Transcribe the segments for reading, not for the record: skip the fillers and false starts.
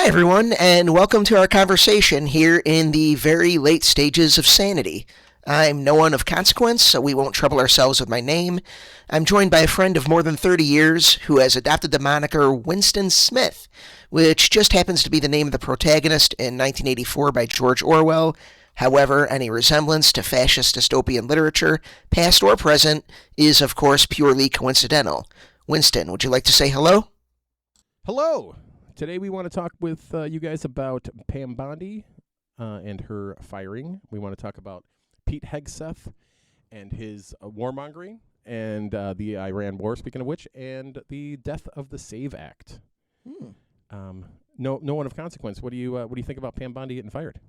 Hi, everyone, and welcome to our conversation here in the very late stages of sanity. I'm no one of consequence, so we won't trouble ourselves with my name. I'm joined by a friend of more than 30 years who has adopted the moniker Winston Smith, which just happens to be the name of the protagonist in 1984 by George Orwell. However, any resemblance to fascist dystopian literature, past or present, is of course purely coincidental. Winston, would you like to say hello? Hello. Today we want to talk with you guys about Pam Bondi and her firing. We want to talk about Pete Hegseth and his warmongering and the Iran war, speaking of which, and the death of the Save Act. No one of consequence. What do you think about Pam Bondi getting fired?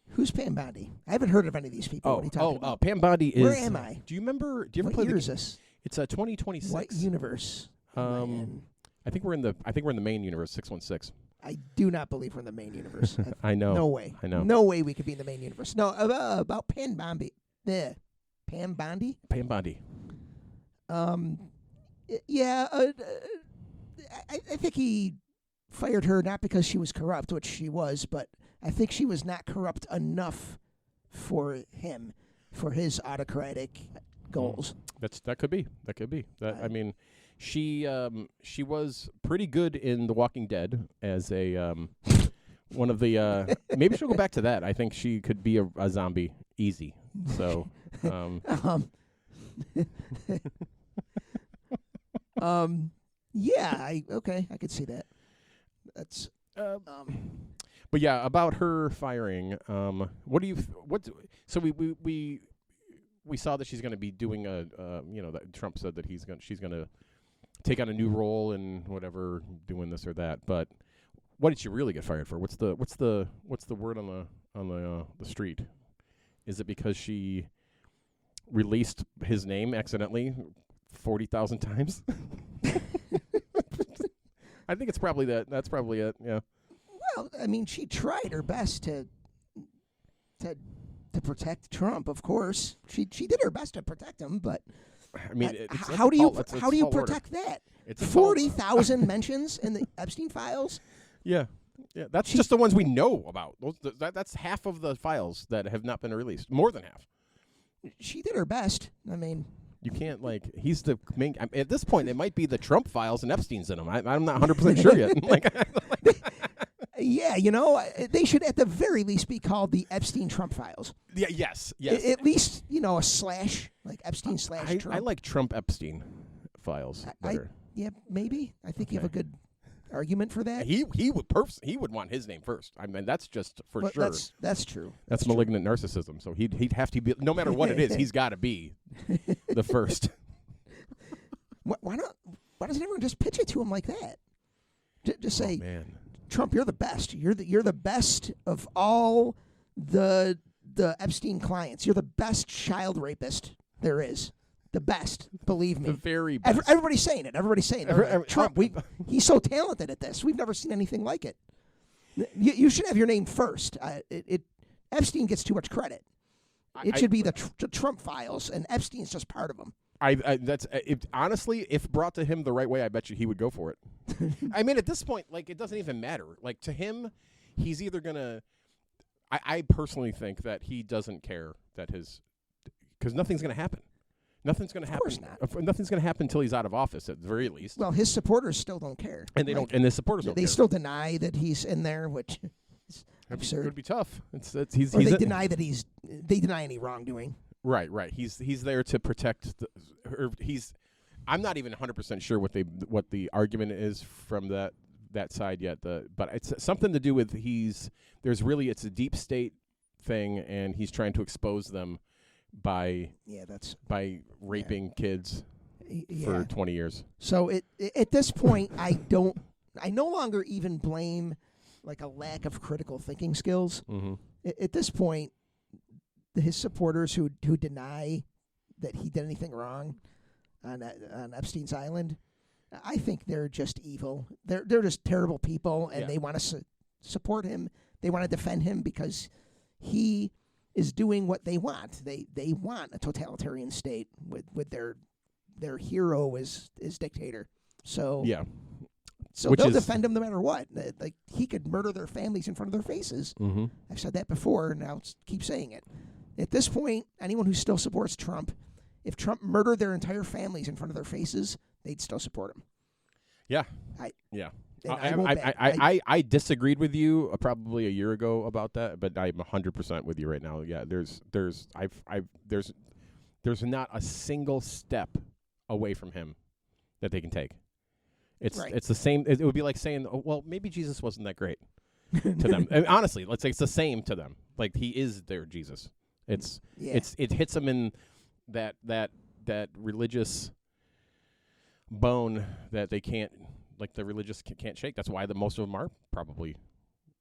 Who's Pam Bondi? I haven't heard of any of these people. What are you talking about? Pam Bondi is. Where am I? Do you remember? Do you ever What play year the? is this? It's 2026. What universe? I think we're in the main universe, 616. I do not believe we're in the main universe. I know. No way. I know. No way we could be in the main universe. No, about Pam Bondi. Pam Bondi? Pam Bondi. Yeah. I think he fired her not because she was corrupt, which she was, but I think she was not corrupt enough for him, for his autocratic goals. That could be. I mean, she was pretty good in The Walking Dead as a one of the maybe she'll go back to that. I think she could be a zombie easy. So yeah, I could see that. That's but yeah, about her firing. So we saw that she's going to be doing that Trump said that she's going to take on a new role and whatever, doing this or that. But what did she really get fired for? What's the word on the street? Is it because she released his name accidentally 40,000 times? I think it's probably that. That's probably it. Yeah. Well, I mean, she tried her best to protect Trump. Of course, she did her best to protect him, but I mean, how do you protect that? 40,000 mentions in the Epstein files. Yeah. That's just the ones we know about. That's half of the files that have not been released. More than half. She did her best. I mean, you can't he's the main. At this point, it might be the Trump files and Epstein's in them. I'm not 100% sure yet. Yeah, they should at the very least be called the Epstein-Trump files. Yeah, yes. At least, a slash, like Epstein/Trump. I like Trump-Epstein files better. Yeah, maybe. I think you have a good argument for that. He would want his name first. I mean, that's just for sure. That's true. That's malignant narcissism. So he'd have to be, no matter what it is, he's got to be the first. Why doesn't everyone just pitch it to him like that? Just say, man. Trump, you're the best. You're the best of all the Epstein clients. You're the best child rapist there is. The best, believe me. The very best. Everybody's saying it. Trump, he's so talented at this. We've never seen anything like it. You should have your name first. Epstein gets too much credit. It should be the Trump files, and Epstein's just part of them. Honestly, if brought to him the right way, I bet you he would go for it. I mean, at this point, it doesn't even matter. To him, he's either gonna. I personally think that he doesn't care that because nothing's gonna happen. Nothing's gonna happen. Of course not. Nothing's gonna happen until he's out of office, at the very least. Well, his supporters still don't care, and they don't. And his supporters don't. They care. still deny that he's in there, which is absurd. It would be tough. They deny any wrongdoing. Right. He's there to protect. I'm not even 100% sure what the argument is from that side yet. But it's something to do with it's a deep state thing, and he's trying to expose them by raping kids for 20 years. So at this point, I no longer even blame a lack of critical thinking skills. Mm-hmm. At this point, his supporters who deny that he did anything wrong on Epstein's Island, I think they're just evil. They're just terrible people, and they want to support him. They want to defend him because he is doing what they want. They want a totalitarian state with their hero as dictator. So yeah, So they'll defend him no matter what. Like, he could murder their families in front of their faces. Mm-hmm. I've said that before, and I'll keep saying it. At this point, anyone who still supports Trump, if Trump murdered their entire families in front of their faces, they'd still support him. Yeah. I disagreed with you probably a year ago about that, but I'm 100% with you right now. Yeah, there's not a single step away from him that they can take. It's the same. It would be like saying, oh, well, maybe Jesus wasn't that great to them. And honestly, let's say it's the same to them. Like, he is their Jesus. It hits them in that religious bone that they can't, like, the religious can't shake. That's why most of them are probably.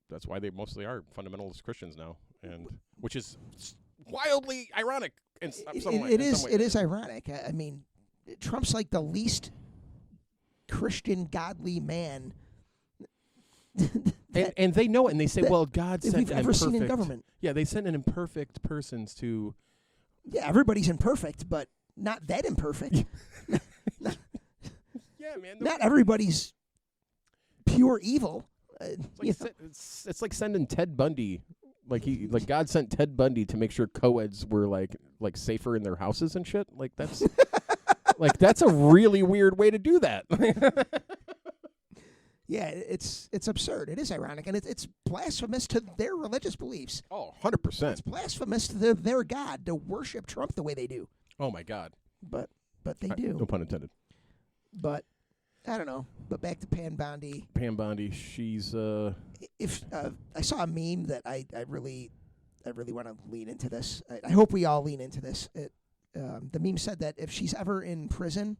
That's why they mostly are fundamentalist Christians now, and which is wildly ironic. It is ironic. I mean, Trump's like the least Christian, godly man. and they know it, and they say, well, God sent we've an ever imperfect. Seen in government. Yeah, they sent an imperfect persons to. Yeah, everybody's imperfect, but not that imperfect. Yeah, man. Not everybody's pure evil. It's like sending Ted Bundy. Like God sent Ted Bundy to make sure co-eds were like safer in their houses and shit. Like, that's that's a really weird way to do that. Yeah, it's absurd. It is ironic, and it's blasphemous to their religious beliefs. Oh, 100%. It's blasphemous to their God to worship Trump the way they do. Oh my God. But they do. No pun intended. But I don't know. But back to Pam Bondi. Pam Bondi, she's If I saw a meme that I really want to lean into this. I hope we all lean into this. The meme said that if she's ever in prison,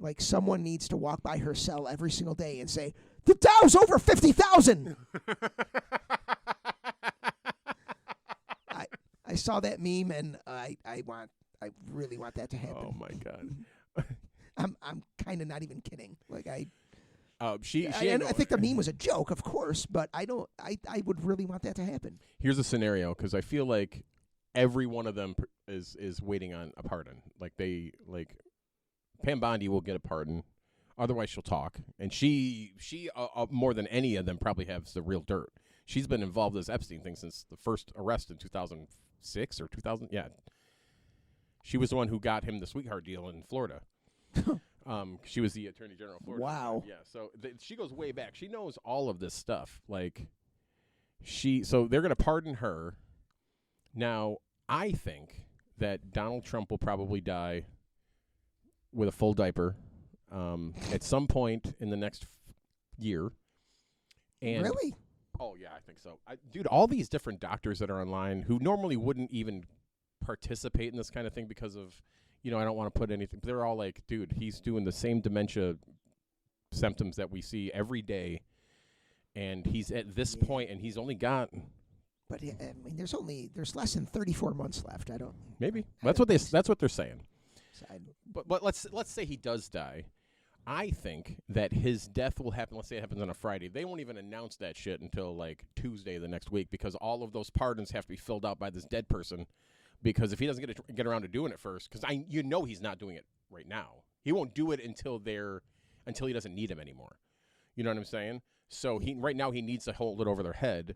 like, someone needs to walk by her cell every single day and say, "The Dow's over 50,000." I saw that meme, and I really want that to happen. Oh my God. I'm kind of not even kidding. Like, I think the meme was a joke, of course, but I would really want that to happen. Here's a scenario, because I feel like every one of them is waiting on a pardon. Pam Bondi will get a pardon, otherwise she'll talk, and she more than any of them probably has the real dirt. She's been involved in this Epstein thing since the first arrest in 2006 or 2000. Yeah, she was the one who got him the sweetheart deal in Florida. She was the Attorney General of Florida. Wow. Yeah, so she goes way back. She knows all of this stuff. So they're going to pardon her. Now, I think that Donald Trump will probably die with a full diaper at some point in the next year. And really? Oh, yeah, I think so. Dude, all these different doctors that are online who normally wouldn't even participate in this kind of thing because of, I don't want to put anything. They're all like, dude, he's doing the same dementia symptoms that we see every day, and he's at this point, and he's only got. But I mean, there's less than 34 months left. Maybe that's what they're saying. But let's say he does die. I think that his death will happen. Let's say it happens on a Friday. They won't even announce that shit until like Tuesday the next week, because all of those pardons have to be filled out by this dead person. Because if he doesn't get around to doing it first, because he's not doing it right now. He won't do it until he doesn't need him anymore. You know what I'm saying? So right now he needs to hold it over their head.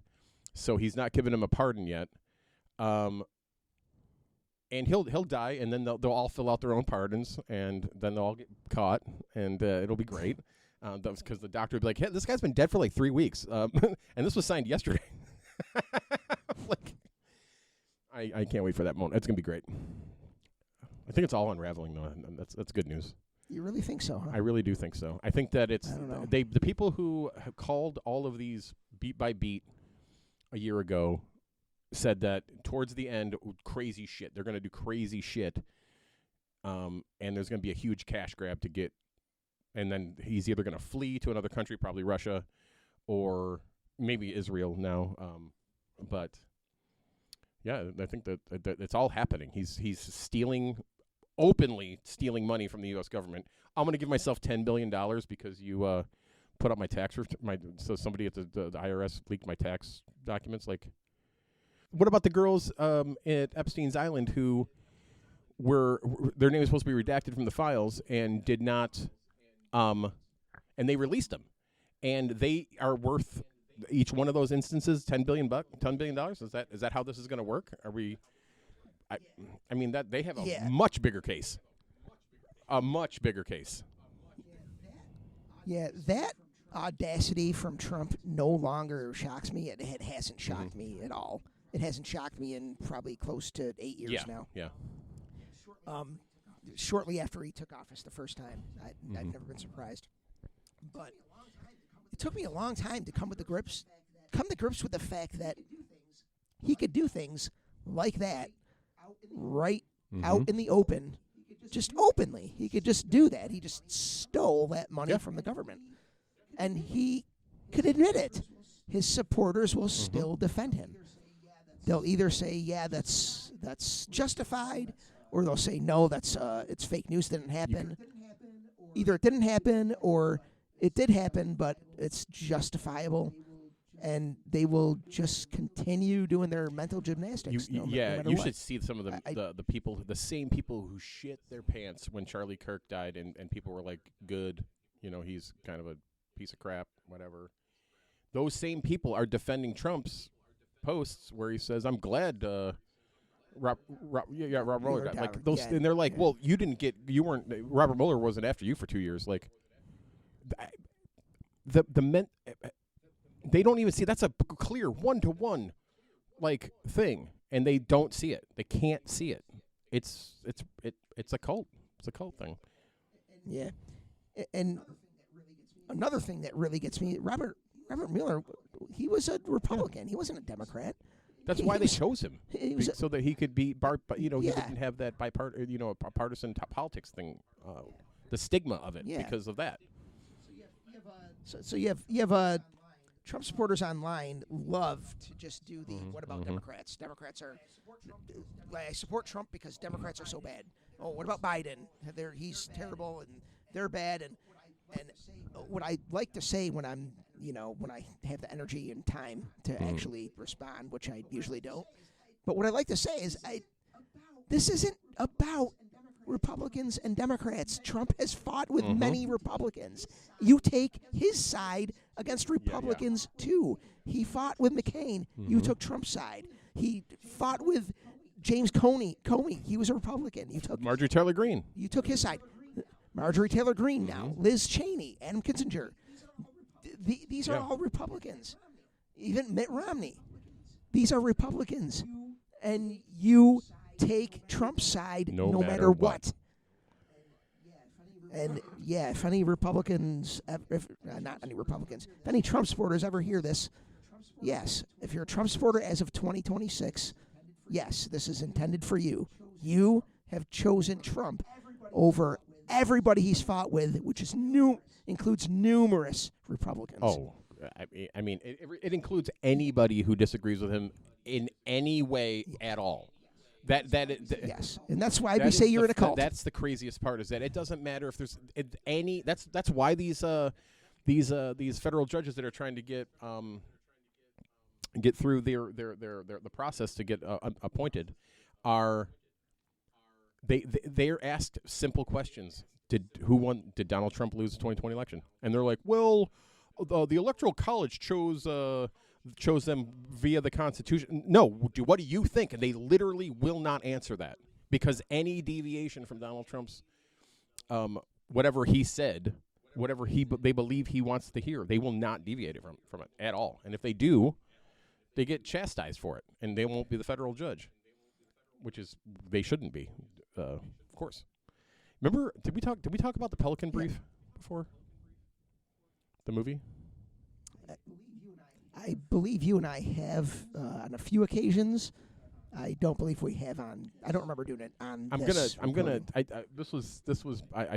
So he's not giving him a pardon yet. And he'll die, and then they'll all fill out their own pardons, and then they'll all get caught, and it'll be great. Because the doctor will be like, hey, this guy's been dead for like 3 weeks, and this was signed yesterday. I can't wait for that moment. It's going to be great. I think it's all unraveling, though. And that's good news. You really think so, huh? I really do think so. I think that it's the people who have called all of these beat by beat a year ago said that towards the end, crazy shit. They're going to do crazy shit, and there's going to be a huge cash grab to get. And then he's either going to flee to another country, probably Russia, or maybe Israel now. But yeah, I think that it's all happening. He's openly stealing money from the U.S. government. I'm going to give myself $10 billion because you put up my tax so somebody at the IRS leaked my tax documents. Like, what about the girls at Epstein's Island who were their name was supposed to be redacted from the files and did not and they released them, and they are worth each one of those instances $10 billion. Is that how this is going to work? Are we? I mean that they have a much bigger case. A much bigger case. Yeah, that audacity from Trump no longer shocks me. It hasn't shocked me at all. It hasn't shocked me in probably close to 8 years now. Yeah. Shortly after he took office the first time, I've never been surprised. But it took me a long time to come to grips with the fact that he could do things like that right out in the open, just openly. He could just do that. He just stole that money from the government. And he could admit it. His supporters will still defend him. They'll either say, yeah, that's justified, or they'll say, no, that's it's fake news, didn't happen. Either it didn't happen or it did happen, but it's justifiable. And they will just continue doing their mental gymnastics. You should see some of the people, the same people who shit their pants when Charlie Kirk died, and people were like, good, he's kind of a piece of crap, whatever. Those same people are defending Trump's posts where he says, I'm glad Rob Mueller died. Like those, and they're like, well, Robert Mueller wasn't after you for 2 years. Like the men. They don't even see that's a clear 1-to-1 like thing, and they don't see it. They can't see it. It's a cult. It's a cult thing. Yeah, and another thing that really gets me, Robert Mueller, he was a Republican. He wasn't a Democrat. That's why they chose him, so that he could be he didn't have that partisan politics thing, the stigma of it because of that. So you have Trump supporters online love to just do the what about Democrats? Democrats are I support Trump because Democrats are so bad. Oh, what about Biden? He's terrible and they're bad. And what I like to say when I'm when I have the energy and time to actually respond, which I usually don't. But what I like to say is this isn't about Republicans and Democrats. Trump has fought with many Republicans. You take his side against Republicans too. He fought with McCain. You took Trump's side. He fought with James Comey. He was a Republican. You took Marjorie Taylor Greene. You took his side. Marjorie Taylor Greene now. Liz Cheney. Adam Kinzinger. These are all Republicans. Even Mitt Romney. These are Republicans. And you take Trump's side no matter what. And if any Republicans, not any Republicans, if any Trump supporters ever hear this, yes, if you're a Trump supporter as of 2026, yes, this is intended for you. You have chosen Trump over everybody he's fought with, which is includes numerous Republicans. Oh, I mean, it includes anybody who disagrees with him in any way at all. Yes, and that's why we say you're in a cult. That's the craziest part, is that it doesn't matter if there's any. That's why these federal judges that are trying to get through the process to get appointed are they're asked simple questions. Did Donald Trump lose the 2020 election? And they're like, well, the Electoral College chose them via the Constitution. No, what do you think? And they literally will not answer that, because any deviation from Donald Trump's whatever he said, whatever they believe he wants to hear, they will not deviate from it at all. And if they do, they get chastised for it, and they won't be the federal judge, which is they shouldn't be, of course. Remember, did we talk about the Pelican Brief before? The movie? I believe you and I have on a few occasions. I don't believe we have on. I don't remember doing it on. I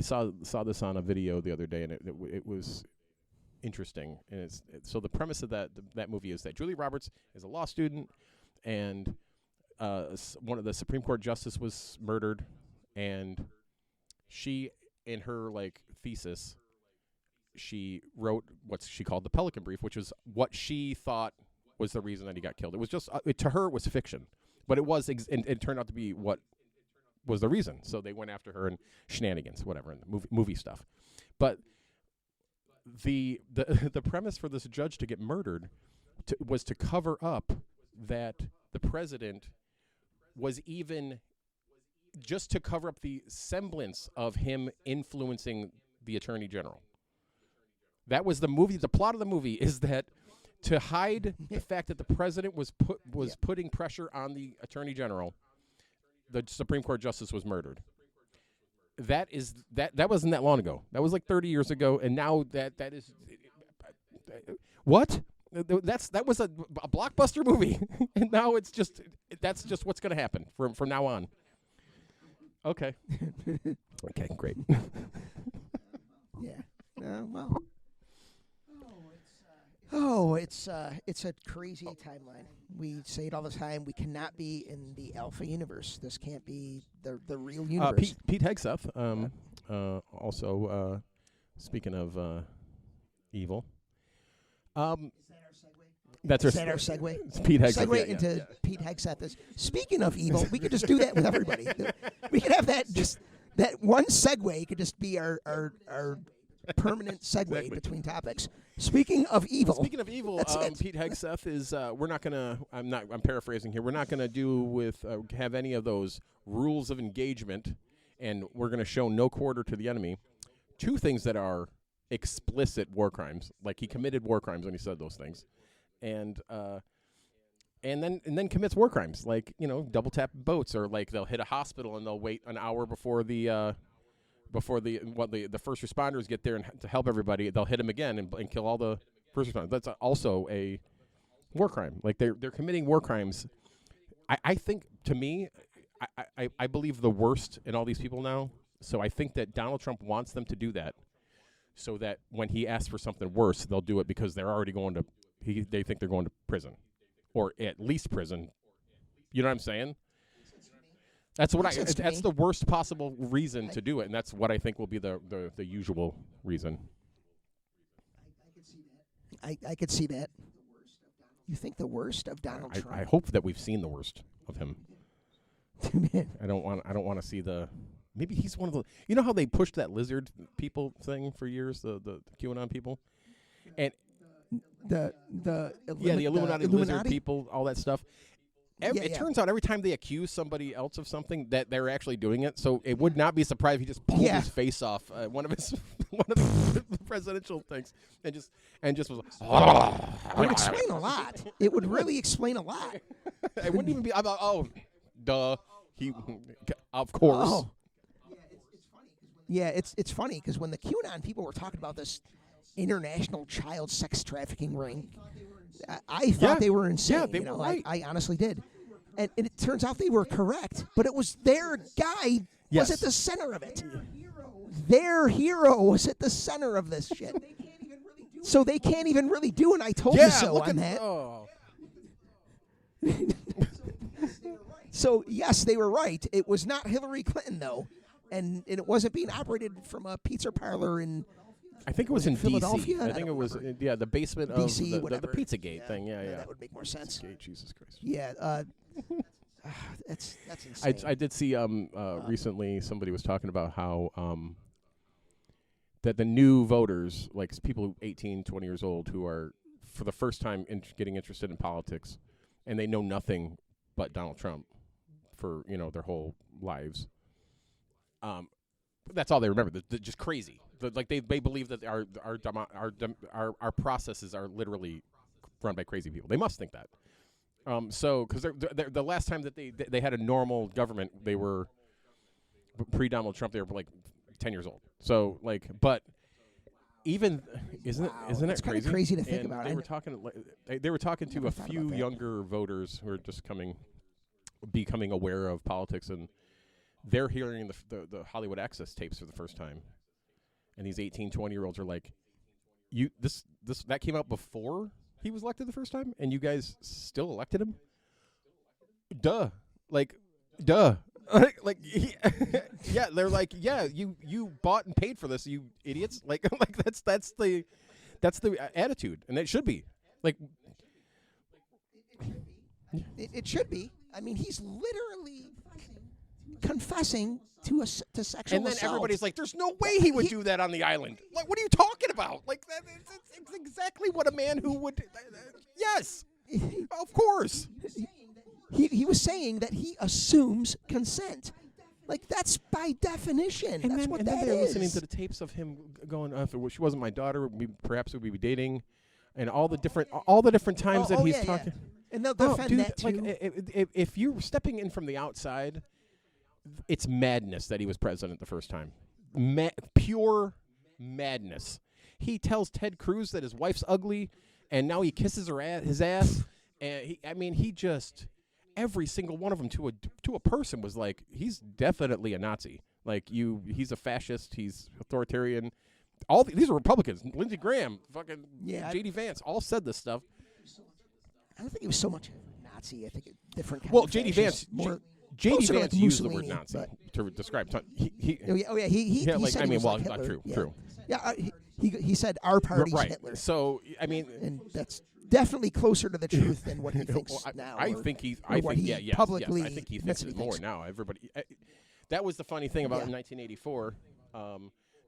saw this on a video the other day, and it was interesting. And so the premise of that movie is that Julia Roberts is a law student, and one of the Supreme Court justice was murdered, and she, in her thesis, she wrote what she called the Pelican Brief, which was what she thought was the reason that he got killed. It was just to her it was fiction, but it was and it turned out to be what was the reason. So they went after her and shenanigans, whatever, and movie stuff. But the the premise for this judge to get murdered was to cover up that the president was even just to cover up the semblance of him influencing the attorney general. That was the movie. The plot of the movie is that to hide the fact that the president was putting pressure on the attorney general, the Supreme Court justice was murdered. That wasn't that long ago. That was like 30 years ago, and now that is what? That was a blockbuster movie, and now that's just what's going to happen from now on. Okay. Okay, great. Yeah. Well. Oh, it's a crazy timeline. We say it all the time. We cannot be in the alpha universe. This can't be the real universe. Pete Hegseth, also speaking of evil. Is that our segue? That's our segue. It's Pete Hegseth. Segue into Pete Hegseth. Speaking of evil, we could just do that with everybody. We could have that one segue could just be our permanent segue between topics. Speaking of evil, Pete Hegseth is. We're not gonna. I'm paraphrasing here. We're not gonna have any of those rules of engagement, and we're gonna show no quarter to the enemy. Two things that are explicit war crimes. Like he committed war crimes when he said those things, and then commits war crimes. Like double tap boats, or like they'll hit a hospital and they'll wait an hour before the first responders get there and to help everybody. They'll hit them again and kill all the first responders. That's also a war crime. Like they're committing war crimes. I think, to me, I believe the worst in all these people now. So I think that Donald Trump wants them to do that, so that when he asks for something worse, they'll do it because they're already going to. They think they're going to prison, or at least prison. You know what I'm saying? That's that's the worst possible reason to do it, and that's what I think will be the usual reason. I could see that. You think the worst of Donald Trump? I hope that we've seen the worst of him. I don't want to see the. Maybe he's one of the. You know how they pushed that lizard people thing for years, the QAnon people, and the Illuminati lizard people, all that stuff. It turns out every time they accuse somebody else of something that they're actually doing it. So it would not be surprised if he just pulled his face off one of the presidential things and just was. It would explain a lot. It would really explain a lot. It wouldn't even be. Duh. He, of course. Oh. Yeah, it's funny because when the QAnon people were talking about this international child sex trafficking ring, I thought they were insane. Yeah, they were right. I honestly did. And it turns out they were correct, but it was their guy was at the center of it. Their hero was at the center of this shit. So they can't even really do an I told you so on that. Oh. So, yes, they were right. It was not Hillary Clinton, though. And it wasn't being operated from a pizza parlor in I think it was in Philadelphia. DC. I think it was the basement of DC, the Pizzagate thing. Yeah. That would make more sense. Pizzagate, Jesus Christ. Yeah, that's insane. I did see recently somebody was talking about how that the new voters, like people 18, 20 years old, who are for the first time getting interested in politics, and they know nothing but Donald Trump for their whole lives. That's all they remember. They're just crazy. They believe that our processes are literally run by crazy people. They must think that. So because they're the last time that they had a normal government, they were pre-Donald Trump. They were like 10 years old. So but even isn't it crazy? Crazy to think about. They were talking to a few younger voters who are just becoming aware of politics, and they're hearing the Hollywood Access tapes for the first time. And these 18, 20-year-olds are like, that came out before he was elected the first time, and you guys still elected him? Duh. Duh. Yeah, they're like, yeah, you bought and paid for this, you idiots. That's the attitude, and it should be. It should be. I mean, he's literally confessing to sexual And then assault. everybody's like, "There's no way he would do that on the island." Like, what are you talking about? Like, it's exactly what a man who would. Yes, of course. He was saying that he assumes consent. Like, that's by definition. And that's then, what and that then they're is. listening to the tapes of him going, if she wasn't my daughter, perhaps we'd be dating, and all the different times that he's talking. Yeah. And they'll defend dude, that too. Like, if you're stepping in from the outside, it's madness that he was president the first time. Pure madness. He tells Ted Cruz that his wife's ugly, and now he kisses his ass. And he just, every single one of them to a person was like, he's definitely a Nazi. Like, he's a fascist. He's authoritarian. These are Republicans. Lindsey Graham, fucking J.D. Vance, all said this stuff. I don't think he was so much Nazi. I think a different kind Well, of J.D. fascist, Vance, more J.D. closer to Vance like used the word Mussolini, Nazi but- to describe. He He said he was like Hitler. true. Yeah, he said our party's Right. Hitler, So, and that's definitely closer to the truth than what he thinks Well, now. I or- think he. or I what think he yes, publicly yes. I think he admits thinks that it he more thinks. now. Everybody. That was the funny thing about Yeah. in 1984.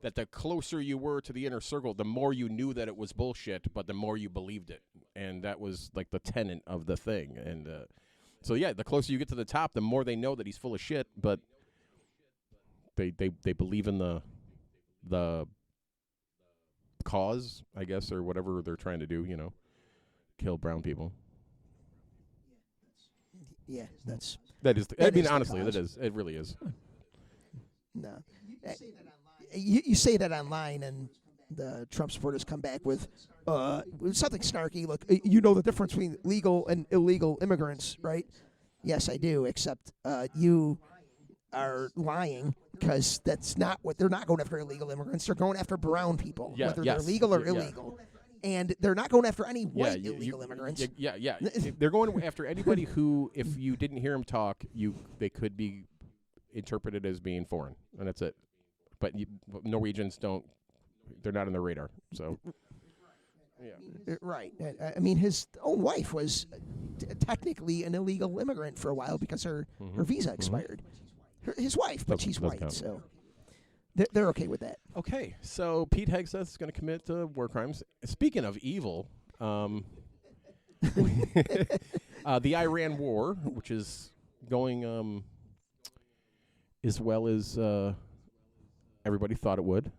That the closer you were to the inner circle, the more you knew that it was bullshit, but the more you believed it, and that was like the tenet of the thing. And so yeah, the closer you get to the top, the more they know that he's full of shit, but they believe in the cause, I guess, or whatever they're trying to do. Kill brown people. Yeah, that's That is. That is the honestly, cause. that is. It really is. no. You say that online, and the Trump supporters come back with something snarky. Look, you know the difference between legal and illegal immigrants, right? Yes, I do. Except you are lying, because that's not what they're not going after illegal immigrants. They're going after brown people, Yeah, whether yes, they're legal or yeah. illegal. And they're not going after any white you- illegal immigrants. Yeah. They're going after anybody who, if you didn't hear them talk, they could be interpreted as being foreign, and that's it. But Norwegians don't; they're not on their radar. So, yeah. Right. I mean, his own wife was technically an illegal immigrant for a while because her visa expired. His wife, but she's Doesn't white, count. so they're okay with that. Okay, so Pete Hegseth is going to commit war crimes. Speaking of evil, the Iran war, which is going as well as everybody thought it would.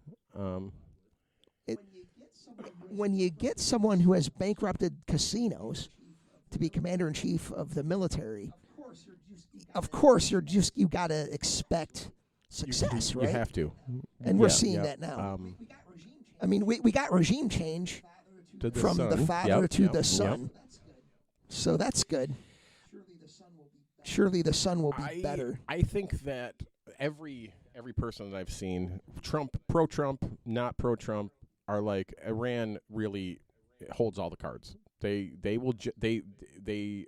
When you get someone who has bankrupted casinos to be commander-in-chief of the military, of course you got to expect success, You right? have to. And we're Yeah, seeing yeah. that now. I mean, we got regime change To the from son. the father Yep, to yep, the yep. son. So that's good. Surely the son will be better. I think that every person that I've seen, pro-Trump, not pro-Trump, are like, Iran really holds all the cards. They will they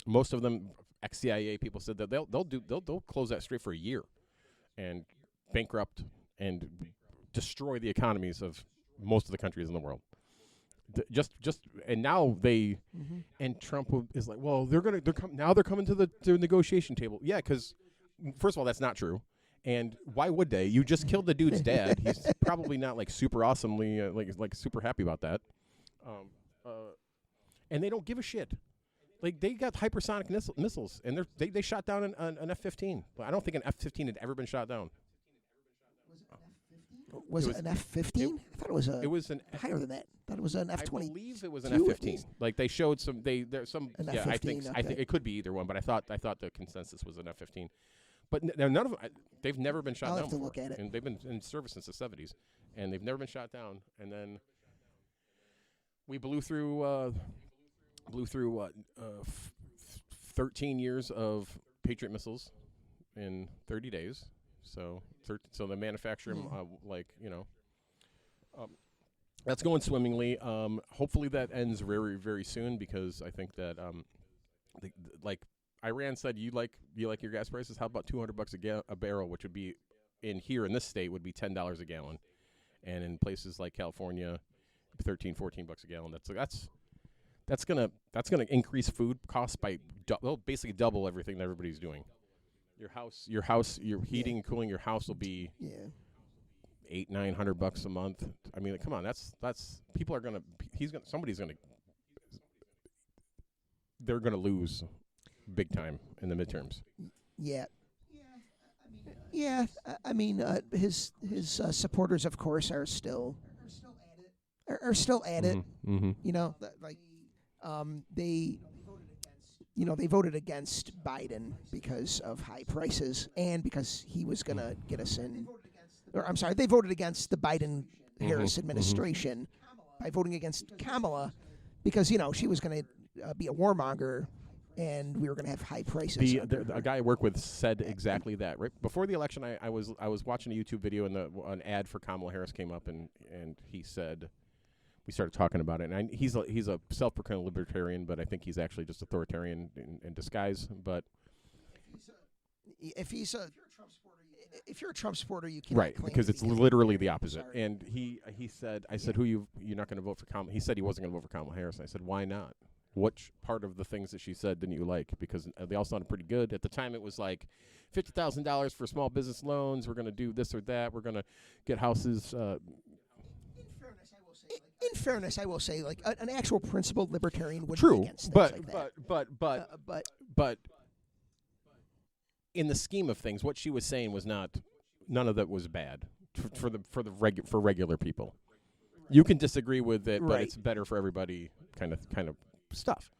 most of them, ex-CIA people, said that they'll close that strait for a year and bankrupt and destroy the economies of most of the countries in the world. And now they and Trump is like, well, they're coming to the negotiation table. Yeah, because first of all, that's not true. And why would they? You just killed the dude's dad. He's probably not like super awesomely like super happy about that. And they don't give a shit. Like, they got hypersonic missiles, and they shot down an F-15. I don't think an F-15 had ever been shot down. Was it an F-15? I thought it was It was an higher than that. I thought it was an F-20. I believe it was an Two at F-15. least. Like, they showed some. There's some. An Yeah, I F-15, think okay. it could be either one, but I thought the consensus was an F-15. But none of them. They've never been shot I'll down have to before. look at it. And they've been in service since the 70s, and they've never been shot down. And then we blew through 13 years of Patriot missiles in 30 days. So they manufacture them that's going swimmingly. Hopefully that ends very, very soon, because I think that like Iran said, you like your gas prices. How about $200 a barrel, which would be in this state would be $10 a gallon, and in places like California, $13-14 a gallon. That's gonna increase food costs by basically double everything that everybody's doing. your heating and cooling your house will be $800-900 a month. I mean, come on, that's people are gonna they're gonna lose big time in the midterms. Yeah. Yeah, I mean, his supporters, of course, are still at it. Mm-hmm. You know, they voted against Biden because of high prices and because he was going to get us in. Or I'm sorry, they voted against the Biden-Harris administration by voting against Kamala because she was going to be a warmonger. And we were going to have high prices. A guy I work with said exactly that. Right before the election, I was watching a YouTube video, and an ad for Kamala Harris came up, and he said, we started talking about it. And he's a self-proclaimed libertarian, but I think he's actually just authoritarian in disguise. But if you're a Trump supporter, you can't right, because it's literally the opposite. And he said, I said, you're not going to vote for Kamala? He said he wasn't going to vote for Kamala Harris. And I said, why not? Which part of the things that she said didn't you like? Because they all sounded pretty good. At the time, it was like $50,000 for small business loans. We're going to do this or that. We're going to get houses. In fairness, I will say, like an actual principled libertarian would be against things like that. But in the scheme of things, what she was saying was none of that was bad for regular people. You can disagree with it, but it's better for everybody. Kind of stuff.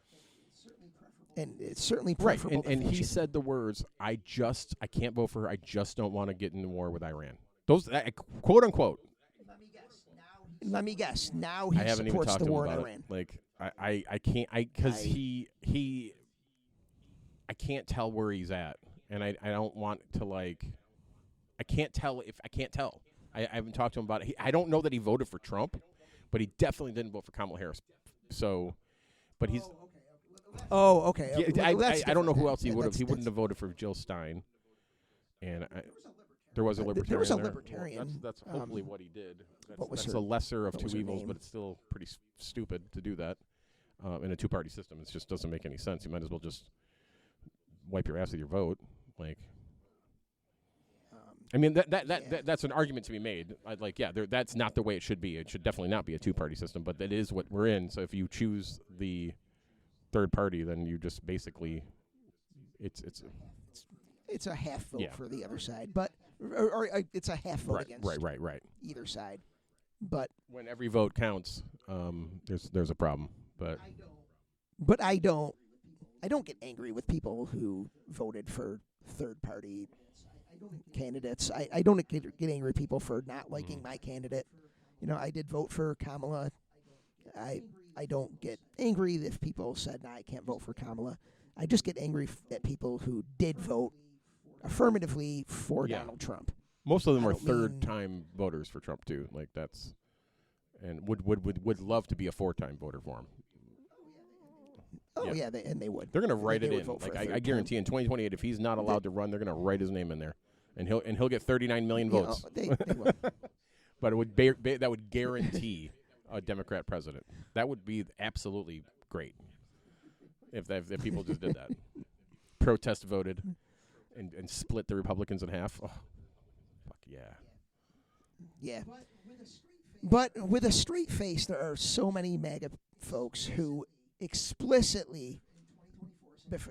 And it's certainly preferable. Right, and he said the words, I can't vote for her. I just don't want to get in war with Iran. Those, quote unquote. Let me guess. Now he I haven't supports even talked the to him war in about Iran. It. Like, I can't, because I can't tell where he's at. And I don't want to, like, I can't tell. I haven't talked to him about it. I don't know that he voted for Trump, but he definitely didn't vote for Kamala Harris. So, but he's. Oh, okay. Yeah, well, I don't know who else he would have. He wouldn't have voted for Jill Stein. And there was a libertarian. There was a there. libertarian. Well, that's hopefully what he did. That's her, a lesser of two evils, name? but it's still pretty stupid to do that in a two-party system. It just doesn't make any sense. You might as well just wipe your ass with your vote. Like, I mean, that's an argument to be made. That's not the way it should be. It should definitely not be a two-party system, but that is what we're in. So if you choose the third party, then you just basically, it's a half vote for the other side, but or it's a half vote against either side. But when every vote counts, there's a problem. But I don't get angry with people who voted for third party candidates. I don't get angry with people for not liking my candidate. I did vote for Kamala. I don't get angry if people said, I can't vote for Kamala. I just get angry at people who did vote affirmatively for Donald Trump. Most of them were third-time voters for Trump too. Like that's, and would love to be a four-time voter for him. Oh yeah, they would. They're going to write it in. Like I guarantee in 2028, if he's not allowed to run, they're going to write his name in there, and he'll get 39 million votes. They will. But it would that would guarantee a Democrat president. That would be absolutely great if people just did that. Protest voted and split the Republicans in half. Oh, fuck yeah. Yeah. But with a straight face, there are so many MAGA folks who explicitly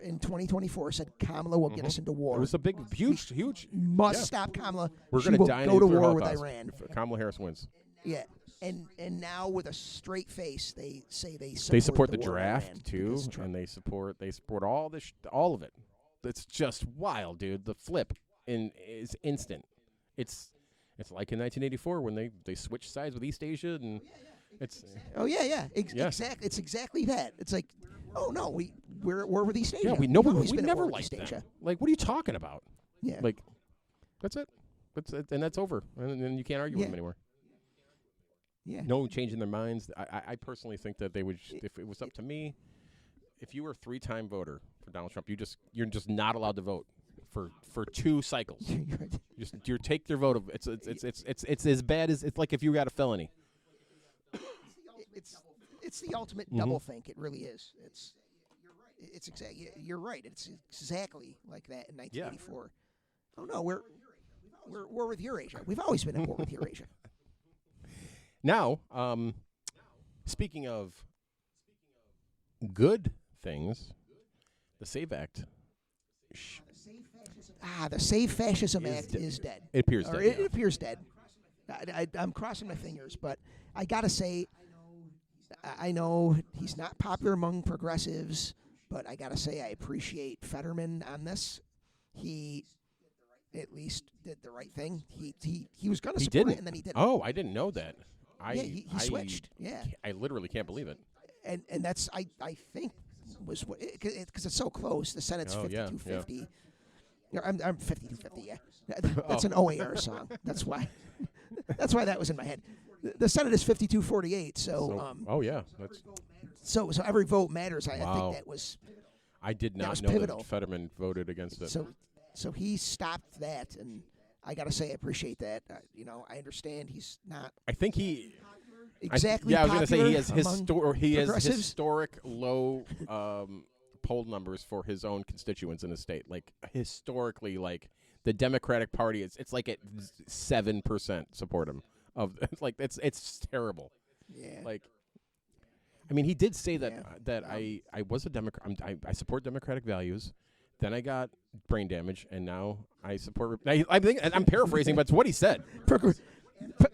in 2024 said Kamala will get us into war. It was a big, huge. Must stop Kamala. We're going to die in go to nuclear war with holocaust Iran. if Kamala Harris wins. Yeah. And now with a straight face, they say they support the war draft too, and they support all this, all of it. It's just wild, dude. The flip is instant. It's like in 1984 when they switched sides with East Asia, and it's. Oh yeah. Exactly. It's exactly that. It's like, oh no, we're with East Asia. Yeah, we never liked that. Like, what are you talking about? Yeah. Like, that's it. And that's over, and then you can't argue with them anymore. Yeah. No change in their minds. I personally think that they would, if it was up to me, if you were a 3-time voter for Donald Trump, you're just not allowed to vote for 2 cycles. You take their vote. It's as bad as it's like if you got a felony. It's the ultimate double think. It really is. It's exactly. You're right. It's exactly like that in 1984. Oh no, we're war with Eurasia. We've always been at war with Eurasia. Now, speaking of good things, the Save Act. The Save Fascism Act is dead. It appears Or dead. It yeah. appears dead. I'm crossing my fingers, but I gotta say, I know he's not popular among progressives, but I gotta say I appreciate Fetterman on this. He at least did the right thing. He was gonna He support didn't. it, and then he didn't. Oh, I didn't know that. He switched. Yeah, I literally can't believe it. and that's I think was what because it's so close. The Senate's 52-50. Yeah, I'm 52-50. Yeah, that's an OAR song. That's why. That's why that was in my head. The Senate is 52-48. So that's. So every vote matters. I Wow. think that was. I did not was know pivotal. that Fetterman voted against it. So he stopped that, and I gotta say I appreciate that. I understand he's not I think he. exactly. I was going to say he has he has historic low poll numbers for his own constituents in the state. Like historically, like the Democratic Party it's like at 7% support him. Like it's terrible. Yeah. Like, I mean, he did say that I was a Democrat. I support democratic values. Then I got brain damage, and now I support. I think, and I'm paraphrasing, but it's what he said.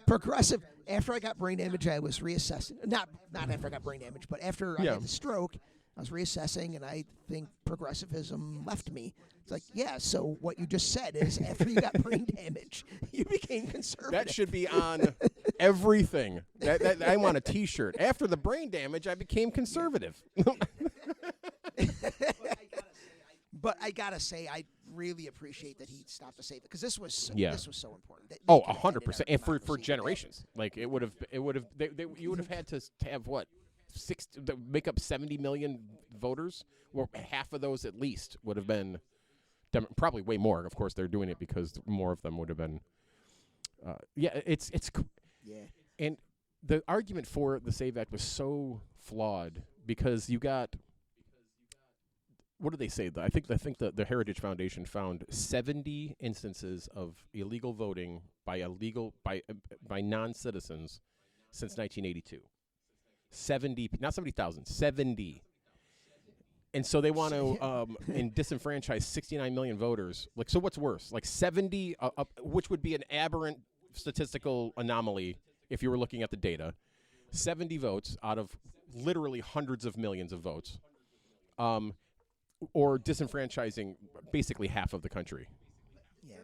Progressive. After I got brain damage, I was reassessing. Not after I got brain damage, but after I had the stroke, I was reassessing, and I think progressivism left me. It's like, yeah, so what you just said is after you got brain damage, you became conservative. That should be on everything. That I want a T-shirt. After the brain damage, I became conservative. But I gotta say, I really appreciate that he stopped to save it because this was so important. That Oh, they could have 100%, ended and our for democracy. generations. Like you would have had to have what make up 70 million voters. Well, half of those at least would have been probably way more. Of course, they're doing it because more of them would have been. It's and the argument for the Save Act was so flawed because you got. What do they say? I think the Heritage Foundation found 70 instances of illegal voting by non-citizens since 1982. 70, not 70,000, 70. And so they want to disenfranchise 69 million voters. Like, so what's worse? Like 70, which would be an aberrant statistical anomaly if you were looking at the data. 70 votes out of literally hundreds of millions of votes. Or disenfranchising basically half of the country. Yeah,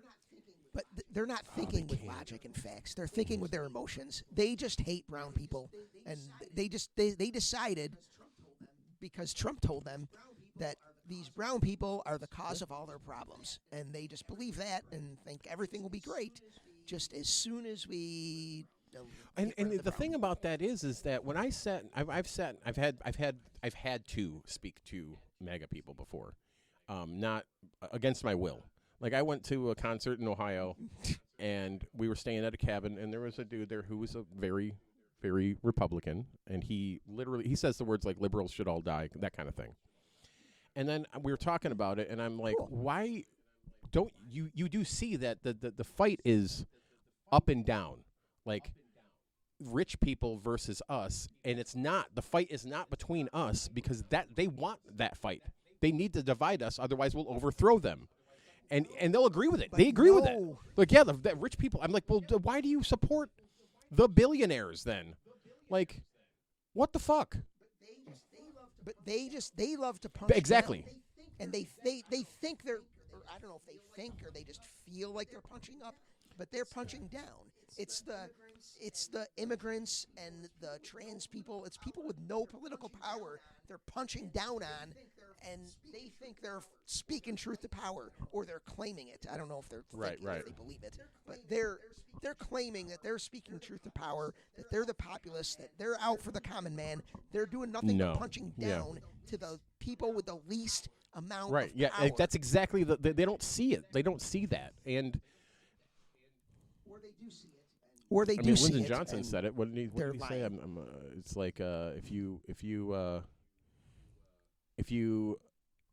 but they're not thinking with logic and facts. They're thinking with their emotions. They just hate brown people, and they decided because Trump told them that these brown people are the cause of all their problems, and they just believe that and think everything will be great, just as soon as we. And the thing about that is that when I've had to speak to MAGA people before, not against my will. Like I went to a concert in Ohio, and we were staying at a cabin, and there was a dude there who was a very, very Republican, and he says the words like "liberals should all die," that kind of thing. And then we were talking about it, and I'm like, why don't you do see that the fight is up and down, like rich people versus us, and the fight is not between us because that they want that fight. They need to divide us, otherwise we'll overthrow them. And they'll agree with it. They agree with it. Like, yeah, the rich people. I'm like, well, why do you support the billionaires then? Like, what the fuck? But they love to punch. Exactly. Down, and they think they're. Or I don't know if they think or they just feel like they're punching up, but they're punching down. It's the immigrants and the trans people. It's people with no political power. They're punching down on, and they think they're speaking truth to power, or they're claiming it. I don't know if they're thinking if they believe it, but they're claiming that they're speaking truth to power, that they're the populace, that they're out for the common man. They're doing nothing but punching down to the people with the least amount of power. That's exactly they don't see it. They don't see that, and or they do see it. Lyndon Johnson said it. What did he say? It's like if you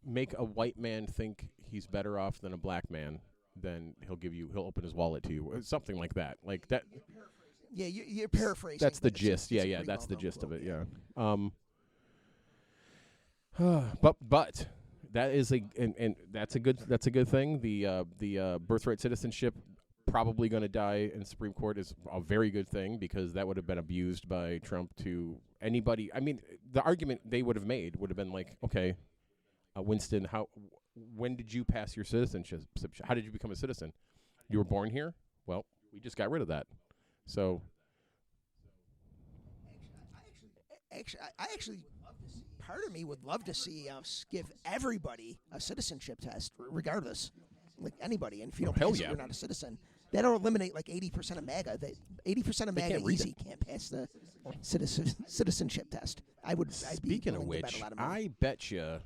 make a white man think he's better off than a black man, then he'll open his wallet to you, something like that. Like that. Yeah, you're paraphrasing. That's the gist. Yeah, that's the gist of it. Yeah. But that is and that's a good thing. The birthright citizenship probably going to die in the Supreme Court is a very good thing, because that would have been abused by Trump to anybody. I mean, the argument they would have made would have been like, okay, Winston, when did you pass your citizenship? How did you become a citizen? You were born here? Well, we just got rid of that. So, actually, part of me would love to see us give everybody a citizenship test, regardless, like anybody. And if you don't pass it, you're not a citizen. That'll eliminate like 80% of MAGA. 80% of MAGA can't pass the citizenship test. Speaking of which, I bet you.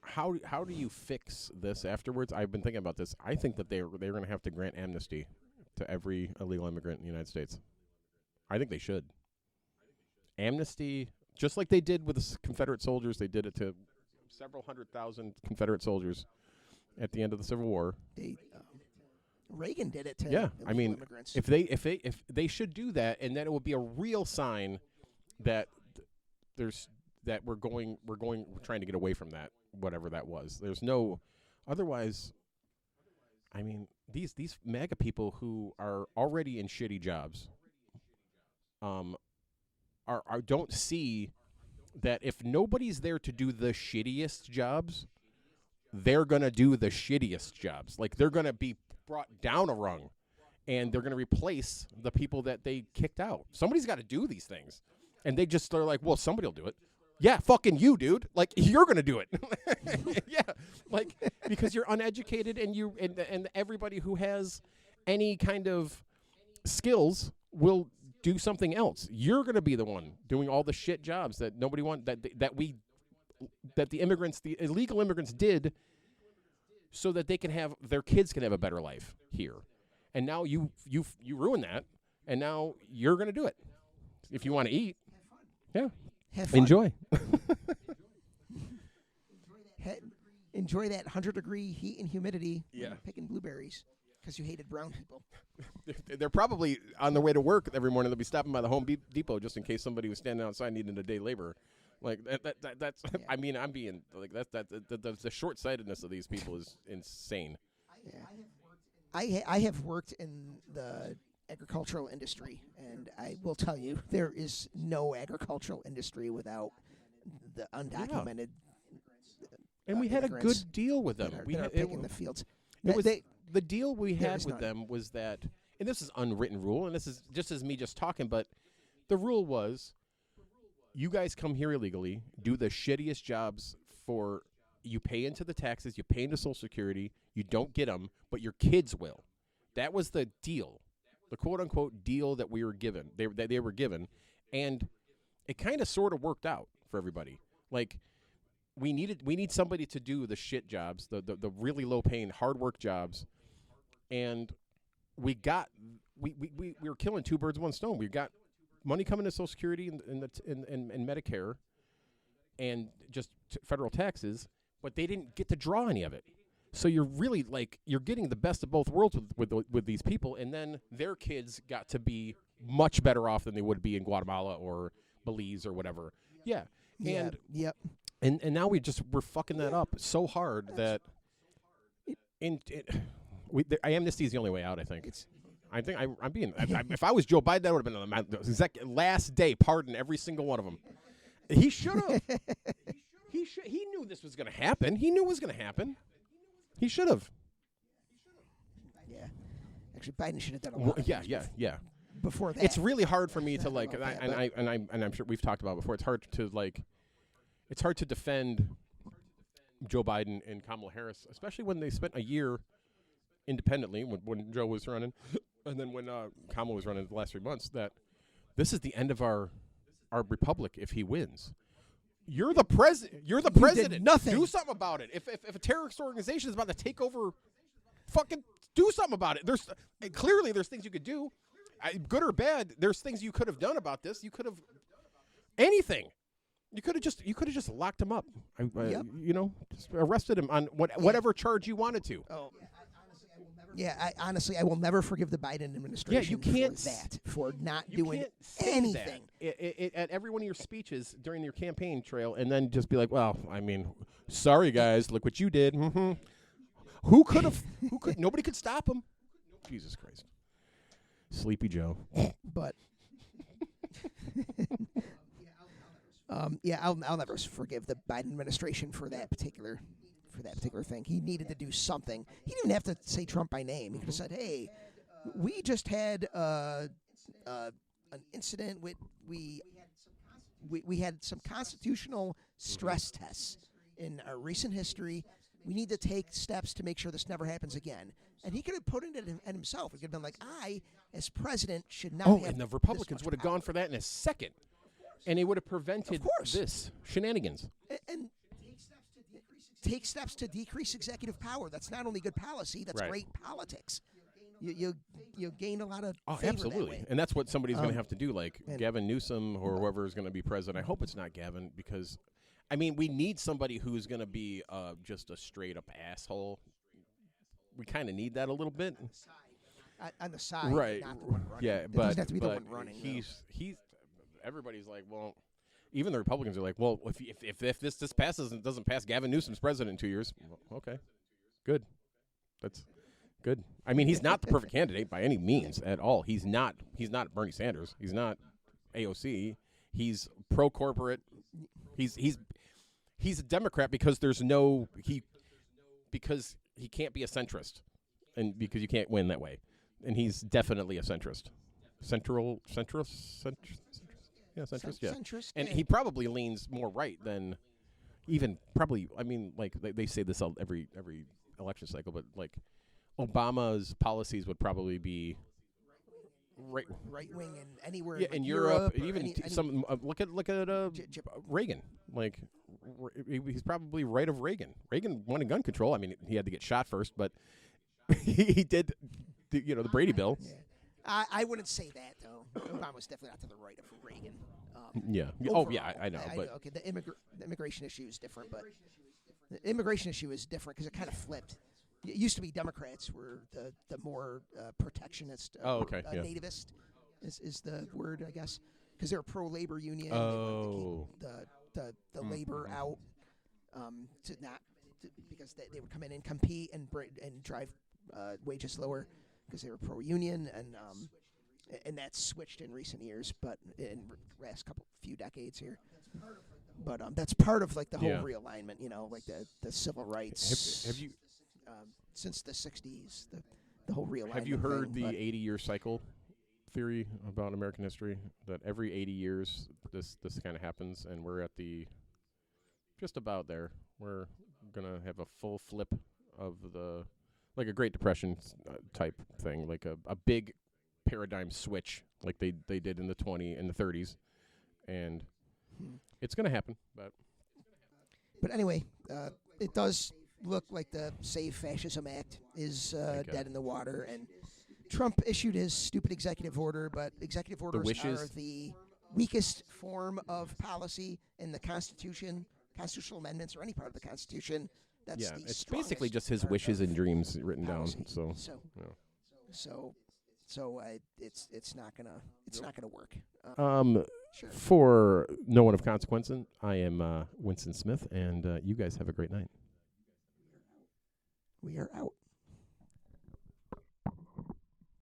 How do you fix this afterwards? I've been thinking about this. I think that they're going to have to grant amnesty to every illegal immigrant in the United States. I think they should. Amnesty, just like they did with the Confederate soldiers, they did it to several 100,000 Confederate soldiers at the end of the Civil War. Reagan did it to immigrants. If they should do that, and then it would be a real sign that we're trying to get away from that, whatever that was. There's no otherwise. I mean, these MAGA people who are already in shitty jobs, don't see that if nobody's there to do the shittiest jobs, they're gonna do the shittiest jobs. Like, they're gonna be brought down a rung, and they're gonna replace the people that they kicked out. Somebody's got to do these things, and they're like, well, somebody will do it. Yeah, fucking you, dude. Like, you're gonna do it. Yeah, like, because you're uneducated, and everybody who has any kind of skills will do something else. You're gonna be the one doing all the shit jobs that nobody wants. That the illegal immigrants did, so that their kids can have a better life here. And now you ruin that, and now you're gonna do it. If you want to eat, yeah. Enjoy. Enjoy that 100-degree heat and humidity. Yeah. Picking blueberries because you hated brown people. They're probably on their way to work every morning. They'll be stopping by the Home Depot just in case somebody was standing outside needing a day labor. Like that's. Yeah. I mean, I'm being like the short-sightedness of these people is insane. Yeah. I have worked in the agricultural industry, and I will tell you, there is no agricultural industry without the undocumented. And we had a good deal with them. We are picking the fields. The deal we had with them was that, and this is unwritten rule, and this is just as me just talking, but the rule was, you guys come here illegally, do the shittiest jobs you pay into the taxes, you pay into Social Security, you don't get them, but your kids will. That was the deal. The quote-unquote deal that we were given, they were given, and it kind of sort of worked out for everybody. Like, we need somebody to do the shit jobs, the really low-paying, hard work jobs, and we were killing two birds with one stone. We got money coming to Social Security and Medicare, and just federal taxes, but they didn't get to draw any of it. So you're really you're getting the best of both worlds with these people, and then their kids got to be much better off than they would be in Guatemala or Belize or whatever. Yeah. And yep. And now we're fucking that up so hard that amnesty is the only way out. I think. I'm being. If I was Joe Biden, that would have been the exact last day. Pardon every single one of them. He should have. He knew this was going to happen. He knew it was going to happen. He should have. Yeah. Actually, Biden should have done a lot. Yeah. Before that, it's really hard for me to I'm sure we've talked about it before. It's hard to defend Joe Biden and Kamala Harris, especially when they spent a year independently when Joe was running, and then when Kamala was running the last 3 months. That this is the end of our republic if he wins. You're the president. You're the president. Did nothing. Do something about it. If a terrorist organization is about to take over, fucking do something about it. Clearly there's things you could do, good or bad. There's things you could have done about this. You could have anything. You could have just locked him up. Yep. Just arrested him on whatever charge you wanted to. Oh. Yeah, honestly, I will never forgive the Biden administration you can't for not You doing can't say anything. that at every one of your speeches during your campaign trail, and then just be like, "Well, I mean, sorry guys, look what you did." Mm-hmm. Who could? Nobody could stop him. Jesus Christ, Sleepy Joe. But I'll never forgive the Biden administration for that particular thing. He needed to do something. He didn't even have to say Trump by name. He could have said, "Hey, we just had an incident with we had some constitutional stress tests in our recent history. We need to take steps to make sure this never happens again." And he could have put it in himself. He could have been like, "I, as president, should not have." And the Republicans would have gone for that in a second, and they would have prevented this shenanigans. And take steps to decrease executive power. That's not only good policy, that's great politics. You gain a lot of favor absolutely, that way. And that's what somebody's going to have to do, like Gavin Newsom or whoever is going to be president. I hope it's not Gavin, because, I mean, we need somebody who's going to be just a straight up asshole. We kind of need that a little bit on the side, right? Not the one running. Yeah, It but doesn't have to be the one running. he's everybody's like, well. Even the Republicans are like, well, if this passes and doesn't pass, Gavin Newsom's president in 2 years. Well, okay, good. That's good. I mean, he's not the perfect candidate by any means at all. He's not Bernie Sanders. He's not AOC. He's pro-corporate. He's a Democrat because because he can't be a centrist, and because you can't win that way. And he's definitely a centrist. Centrist. Yeah, centrist. Centrist, and yeah. he probably leans more right than even probably. I mean, like they say this every election cycle, but like Obama's policies would probably be right wing and anywhere. Yeah, like in Europe, or even some. Look at Reagan. Like he's probably right of Reagan. Reagan wanted gun control. I mean, he had to get shot first, but he did. The Brady Bill. Yeah. I wouldn't say that, though. Obama was definitely not to the right of Reagan. Yeah. Overall, I know. But okay, the immigration issue is different, but the immigration issue is different because it kind of flipped. It used to be Democrats were the more protectionist, nativist is the word, I guess, because they're a pro-labor union. Oh. They wanted to keep the labor out because they would come in and compete and drive wages lower. Because they were pro-union, and that's switched in recent years, but in the last few decades here. But that's part of like the whole realignment, like the civil rights. Have you since the '60s, the whole realignment? Have you heard thing, the 80-year cycle theory about American history? That every 80 years this kind of happens, and we're at just about there. We're gonna have a full flip of like a Great Depression type thing, like a big paradigm switch, like they did in the 30s, and it's going to happen. But anyway, it does look like the Save Fascism Act is dead in the water, and Trump issued his stupid executive order, but executive orders are the weakest form of policy in the Constitution, constitutional amendments, or any part of the Constitution. That's it's basically just his wishes and dreams written policy. down. So it's not gonna work. Sure. For no one of consequence, I am Winston Smith, and you guys have a great night. We are out.